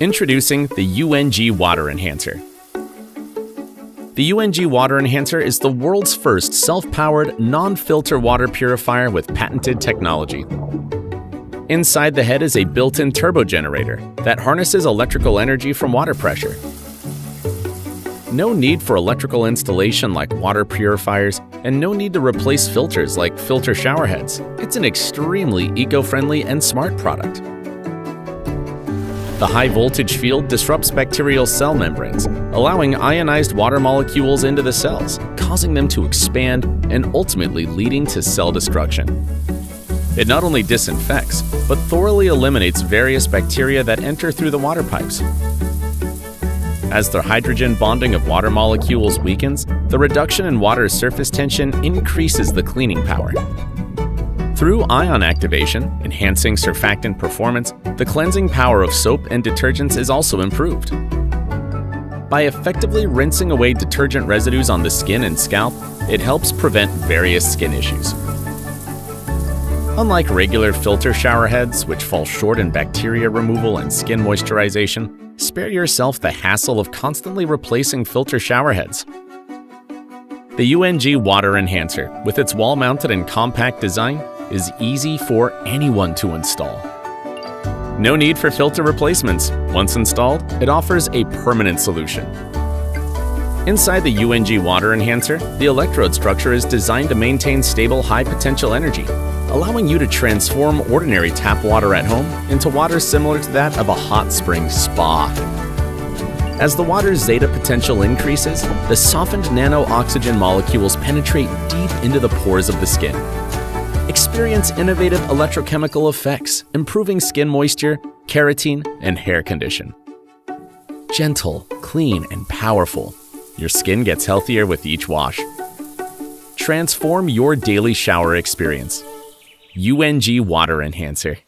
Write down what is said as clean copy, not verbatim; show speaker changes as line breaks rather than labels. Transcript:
Introducing the UNG Water Enhancer. The UNG Water Enhancer is the world's first self-powered, non-filter water purifier with patented technology. Inside the head is a built-in turbo generator that harnesses electrical energy from water pressure. No need for electrical installation like water purifiers, and no need to replace filters like filter shower heads. It's an extremely eco-friendly and smart product. The high-voltage field disrupts bacterial cell membranes, allowing ionized water molecules into the cells, causing them to expand and ultimately leading to cell destruction. It not only disinfects, but thoroughly eliminates various bacteria that enter through the water pipes. As the hydrogen bonding of water molecules weakens, the reduction in water surface tension increases the cleaning power. Through ion activation, enhancing surfactant performance, the cleansing power of soap and detergents is also improved. By effectively rinsing away detergent residues on the skin and scalp, it helps prevent various skin issues. Unlike regular filter shower heads, which fall short in bacteria removal and skin moisturization, spare yourself the hassle of constantly replacing filter shower heads. The UNG Water Enhancer, with its wall-mounted and compact design, is easy for anyone to install. No need for filter replacements. Once installed, it offers a permanent solution. Inside the UNG Water Enhancer, the electrode structure is designed to maintain stable high-potential energy, allowing you to transform ordinary tap water at home into water similar to that of a hot spring spa. As the water's zeta potential increases, the softened nano-oxygen molecules penetrate deep into the pores of the skin. Experience innovative electrochemical effects, improving skin moisture, keratin, and hair condition. Gentle, clean, and powerful, your skin gets healthier with each wash. Transform your daily shower experience. UNG Water Enhancer.